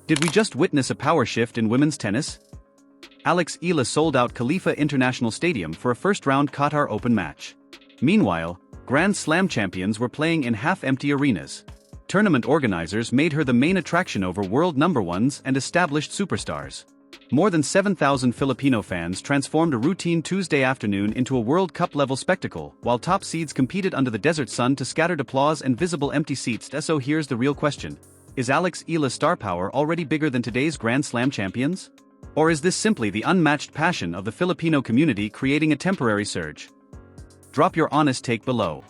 Did we just witness a power shift in women's tennis? Eala sold out Khalifa International Stadium for a first-round Qatar Open match. Meanwhile, Grand Slam champions were playing in half-empty arenas. Tournament organizers made her the main attraction over world number ones and established superstars. More than 7,000 Filipino fans transformed a routine Tuesday afternoon into a World Cup-level spectacle, while top seeds competed under the desert sun to scattered applause and visible empty seats. So here's the real question. Is Eala's star power already bigger than today's Grand Slam champions? Or is this simply the unmatched passion of the Filipino community creating a temporary surge? Drop your honest take below.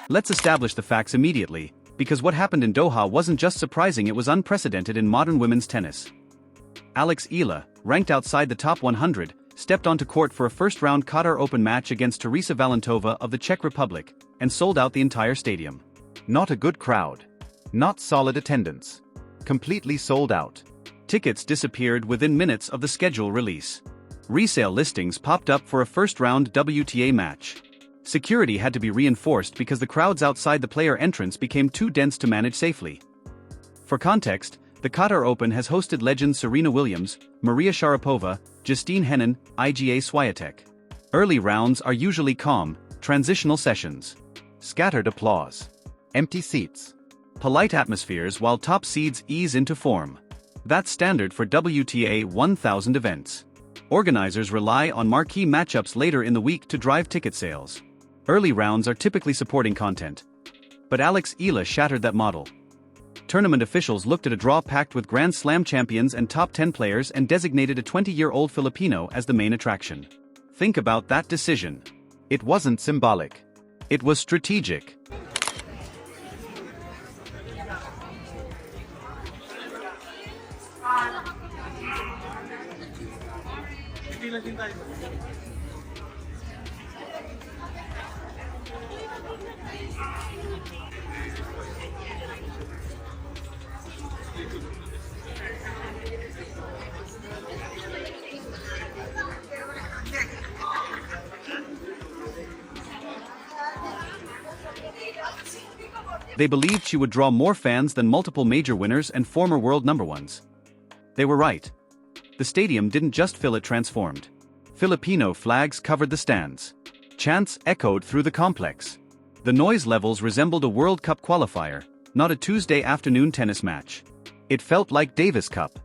Let's establish the facts immediately, because what happened in Doha wasn't just surprising, it was unprecedented in modern women's tennis. Eala, ranked outside the top 100, stepped onto court for a first-round Qatar Open match against Aryna Sabalenka of the Czech Republic, and sold out the entire stadium. Not a good crowd. Not solid attendance. Completely sold out. Tickets disappeared within minutes of the schedule release. Resale listings popped up for a first-round WTA match. Security had to be reinforced because the crowds outside the player entrance became too dense to manage safely. For context, the Qatar Open has hosted legends Serena Williams, Maria Sharapova, Justine Henin, Iga Swiatek. Early rounds are usually calm, transitional sessions. Scattered applause. Empty seats. Polite atmospheres while top seeds ease into form. That's standard for WTA 1000 events. Organizers rely on marquee matchups later in the week to drive ticket sales. Early rounds are typically supporting content. But Eala shattered that model. Tournament officials looked at a draw packed with Grand Slam champions and top 10 players and designated a 20-year-old Filipino as the main attraction. Think about that decision. It wasn't symbolic. It was strategic. They believed she would draw more fans than multiple major winners and former world number ones. They were right. The stadium didn't just fill, it transformed. Filipino flags covered the stands. Chants echoed through the complex. The noise levels resembled a World Cup qualifier, not a Tuesday afternoon tennis match. It felt like Davis Cup.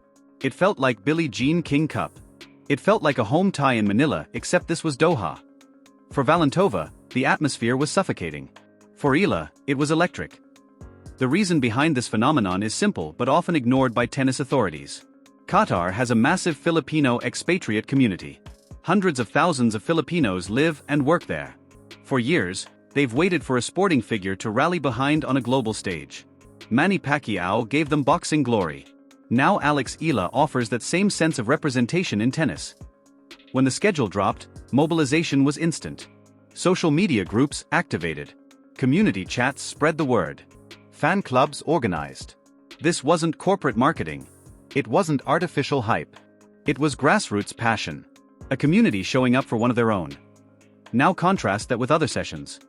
It felt like Billie Jean King Cup. It felt like a home tie in Manila, except this was Doha. For Valentova, the atmosphere was suffocating. For Eala, it was electric. The reason behind this phenomenon is simple but often ignored by tennis authorities. Qatar has a massive Filipino expatriate community. Hundreds of thousands of Filipinos live and work there. For years, they've waited for a sporting figure to rally behind on a global stage. Manny Pacquiao gave them boxing glory. Now Eala offers that same sense of representation in tennis. When the schedule dropped, mobilization was instant. Social media groups activated. Community chats spread the word. Fan clubs organized. This wasn't corporate marketing. It wasn't artificial hype. It was grassroots passion. A community showing up for one of their own. Now contrast that with other sessions.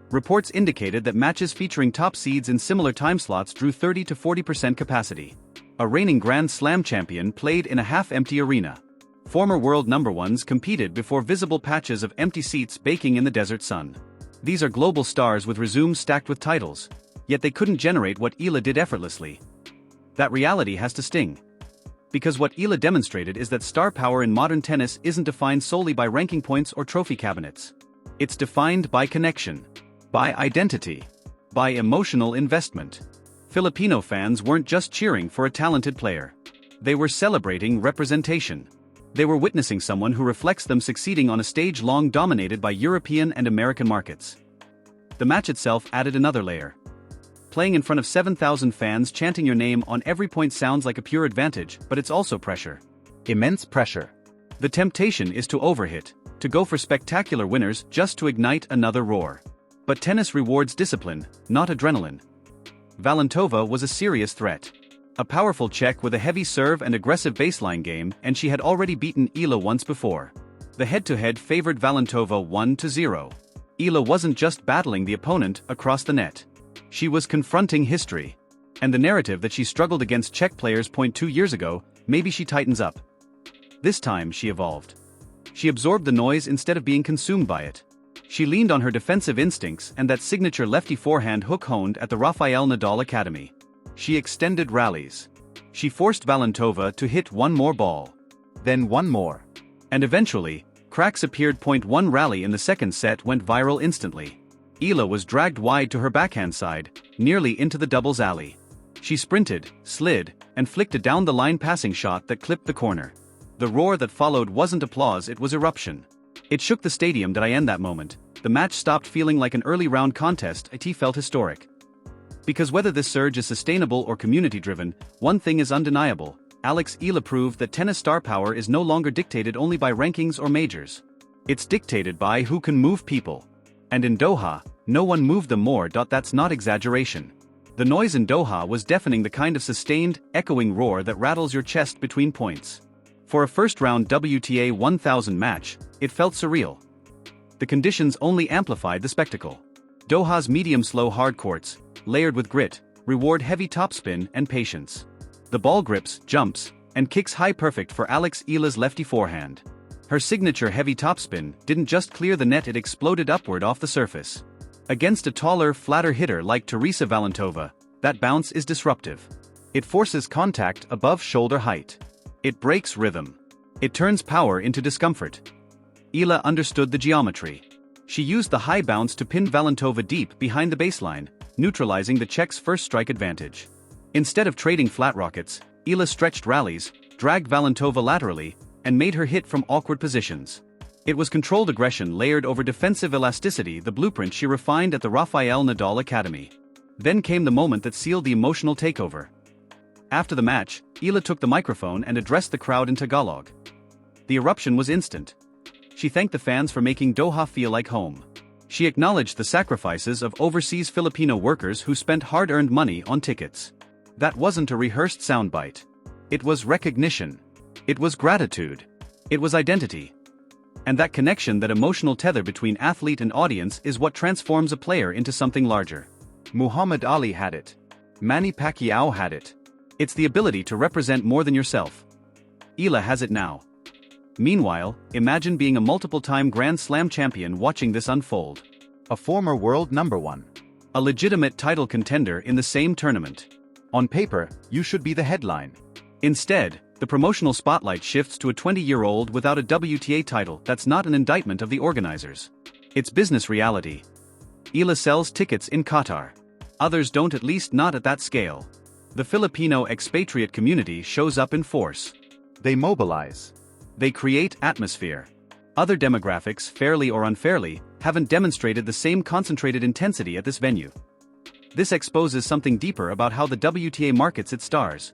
Reports indicated that matches featuring top seeds in similar time slots drew 30 to 40% capacity. A reigning Grand Slam champion played in a half-empty arena. Former world number ones competed before visible patches of empty seats baking in the desert sun. These are global stars with resumes stacked with titles. Yet they couldn't generate what Eala did effortlessly. That reality has to sting. Because what Eala demonstrated is that star power in modern tennis isn't defined solely by ranking points or trophy cabinets. It's defined by connection, by identity, by emotional investment. Filipino fans weren't just cheering for a talented player. They were celebrating representation. They were witnessing someone who reflects them succeeding on a stage long dominated by European and American markets. The match itself added another layer. playing in front of 7,000 fans chanting your name on every point sounds like a pure advantage, but it's also pressure. Immense pressure. The temptation is to overhit, to go for spectacular winners just to ignite another roar. But tennis rewards discipline, not adrenaline. Valentova was a serious threat. A powerful check with a heavy serve and aggressive baseline game, and she had already beaten Eala once before. The head-to-head favored Valentova 1-0. Eala wasn't just battling the opponent across the net. She was confronting history. And the narrative that she struggled against Czech players 2 years ago, maybe she tightens up. This time she evolved. She absorbed the noise instead of being consumed by it. She leaned on her defensive instincts and that signature lefty forehand hook honed at the Rafael Nadal Academy. She extended rallies. She forced Valentova to hit one more ball. Then one more. And eventually, cracks appeared. 1 rally in the second set went viral instantly. Eala was dragged wide to her backhand side, nearly into the doubles alley. She sprinted, slid, and flicked a down-the-line passing shot that clipped the corner. The roar that followed wasn't applause, it was eruption. It shook the stadium. That I end that moment. The match stopped feeling like an early round contest. It felt historic. Because whether this surge is sustainable or community-driven, one thing is undeniable. Eala proved that tennis star power is no longer dictated only by rankings or majors. It's dictated by who can move people. And in Doha, no one moved them more. That's not exaggeration. The noise in Doha was deafening, the kind of sustained, echoing roar that rattles your chest between points. For a first-round WTA 1000 match, it felt surreal. The conditions only amplified the spectacle. Doha's medium-slow hard courts, layered with grit, reward heavy topspin and patience. The ball grips, jumps, and kicks high, perfect for Eala's lefty forehand. Her signature heavy topspin didn't just clear the net, it exploded upward off the surface. Against a taller, flatter hitter like Teresa Valentova, that bounce is disruptive. It forces contact above shoulder height. It breaks rhythm. It turns power into discomfort. Eala understood the geometry. She used the high bounce to pin Valentova deep behind the baseline, neutralizing the Czech's first strike advantage. Instead of trading flat rockets, Eala stretched rallies, dragged Valentova laterally, and made her hit from awkward positions. It was controlled aggression layered over defensive elasticity, the blueprint she refined at the Rafael Nadal Academy. Then came the moment that sealed the emotional takeover. After the match, Eala took the microphone and addressed the crowd in Tagalog. The eruption was instant. She thanked the fans for making Doha feel like home. She acknowledged the sacrifices of overseas Filipino workers who spent hard-earned money on tickets. That wasn't a rehearsed soundbite. It was recognition. It was gratitude. It was identity. And that connection, that emotional tether between athlete and audience, is what transforms a player into something larger. Muhammad Ali had it. Manny Pacquiao had it. It's the ability to represent more than yourself. Eala has it now. Meanwhile, imagine being a multiple-time Grand Slam champion watching this unfold. A former world number 1. A legitimate title contender in the same tournament. On paper, you should be the headline. Instead, the promotional spotlight shifts to a 20-year-old without a WTA title. That's not an indictment of the organizers. It's business reality. Eala sells tickets in Qatar. Others don't, at least not at that scale. The Filipino expatriate community shows up in force. They mobilize. They create atmosphere. Other demographics, fairly or unfairly, haven't demonstrated the same concentrated intensity at this venue. This exposes something deeper about how the WTA markets its stars.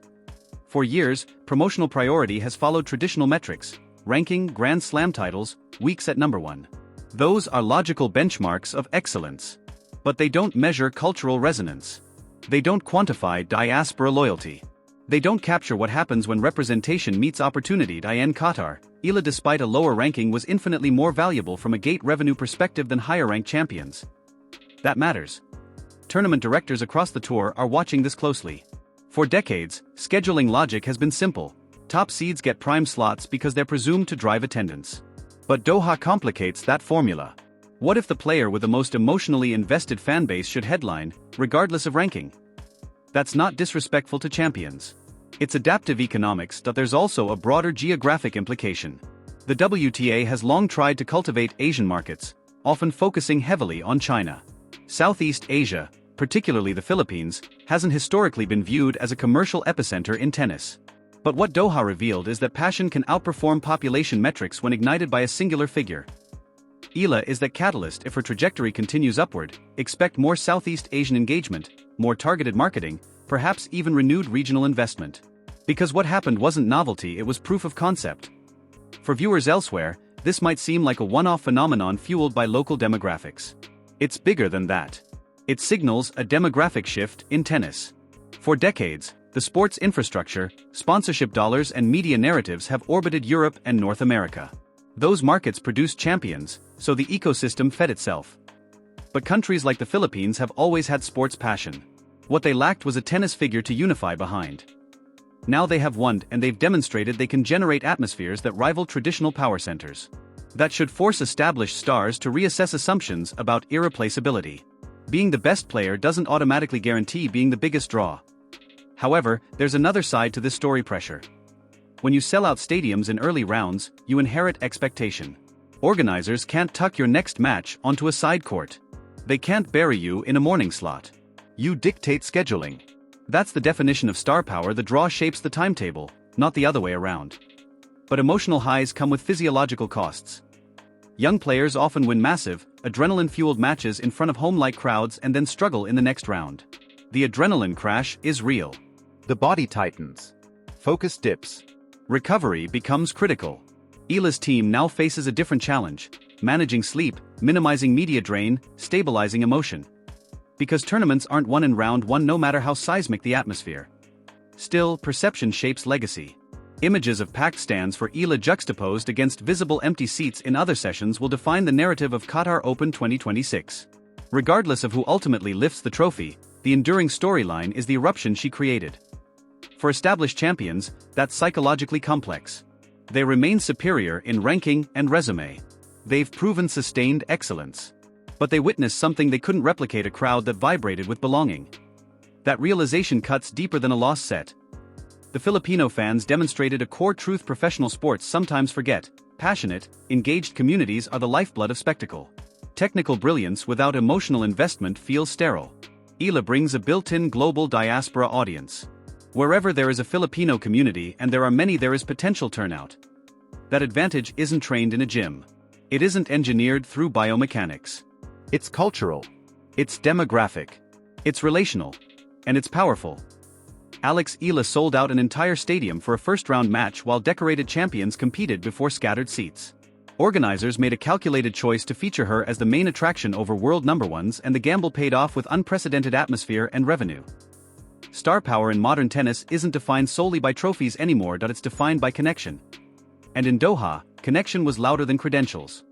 For years, promotional priority has followed traditional metrics: ranking, Grand Slam titles, weeks at number 1. Those are logical benchmarks of excellence. But they don't measure cultural resonance. They don't quantify diaspora loyalty. They don't capture what happens when representation meets opportunity. In Qatar, Eala, despite a lower ranking, was infinitely more valuable from a gate revenue perspective than higher-ranked champions. That matters. Tournament directors across the tour are watching this closely. For decades, scheduling logic has been simple. Top seeds get prime slots because they're presumed to drive attendance. But Doha complicates that formula. What if the player with the most emotionally invested fanbase should headline, regardless of ranking? That's not disrespectful to champions. It's adaptive economics. There's also a broader geographic implication. The WTA has long tried to cultivate Asian markets, often focusing heavily on China. Southeast Asia, particularly the Philippines, hasn't historically been viewed as a commercial epicenter in tennis. But what Doha revealed is that passion can outperform population metrics when ignited by a singular figure. Eala is that catalyst. If her trajectory continues upward, expect more Southeast Asian engagement, more targeted marketing, perhaps even renewed regional investment. Because what happened wasn't novelty, it was proof of concept. For viewers elsewhere, this might seem like a one-off phenomenon fueled by local demographics. It's bigger than that. It signals a demographic shift in tennis. For decades, the sports infrastructure, sponsorship dollars and media narratives have orbited Europe and North America. Those markets produced champions, so the ecosystem fed itself. But countries like the Philippines have always had sports passion. What they lacked was a tennis figure to unify behind. Now they have one, and they've demonstrated they can generate atmospheres that rival traditional power centers. That should force established stars to reassess assumptions about irreplaceability. Being the best player doesn't automatically guarantee being the biggest draw. However, there's another side to this story: pressure. When you sell out stadiums in early rounds, you inherit expectation. Organizers can't tuck your next match onto a side court. They can't bury you in a morning slot. You dictate scheduling. That's the definition of star power. The draw shapes the timetable, not the other way around. But emotional highs come with physiological costs. Young players often win massive, adrenaline-fueled matches in front of home-like crowds and then struggle in the next round. The adrenaline crash is real. The body tightens. Focus dips. Recovery becomes critical. Eala's team now faces a different challenge: managing sleep, minimizing media drain, stabilizing emotion. Because tournaments aren't won in round one no matter how seismic the atmosphere. Still, perception shapes legacy. Images of packed stands for Eala juxtaposed against visible empty seats in other sessions will define the narrative of Qatar Open 2026. Regardless of who ultimately lifts the trophy, the enduring storyline is the eruption she created. For established champions, that's psychologically complex. They remain superior in ranking and resume. They've proven sustained excellence. But they witnessed something they couldn't replicate: a crowd that vibrated with belonging. That realization cuts deeper than a lost set. The Filipino fans demonstrated a core truth professional sports sometimes forget: passionate, engaged communities are the lifeblood of spectacle. Technical brilliance without emotional investment feels sterile. Eala brings a built-in global diaspora audience. Wherever there is a Filipino community, and there are many, there is potential turnout. That advantage isn't trained in a gym. It isn't engineered through biomechanics. It's cultural. It's demographic. It's relational. And it's powerful. Eala sold out an entire stadium for a first-round match while decorated champions competed before scattered seats. Organizers made a calculated choice to feature her as the main attraction over world number ones, and the gamble paid off with unprecedented atmosphere and revenue. Star power in modern tennis isn't defined solely by trophies anymore. It's defined by connection. And in Doha, connection was louder than credentials.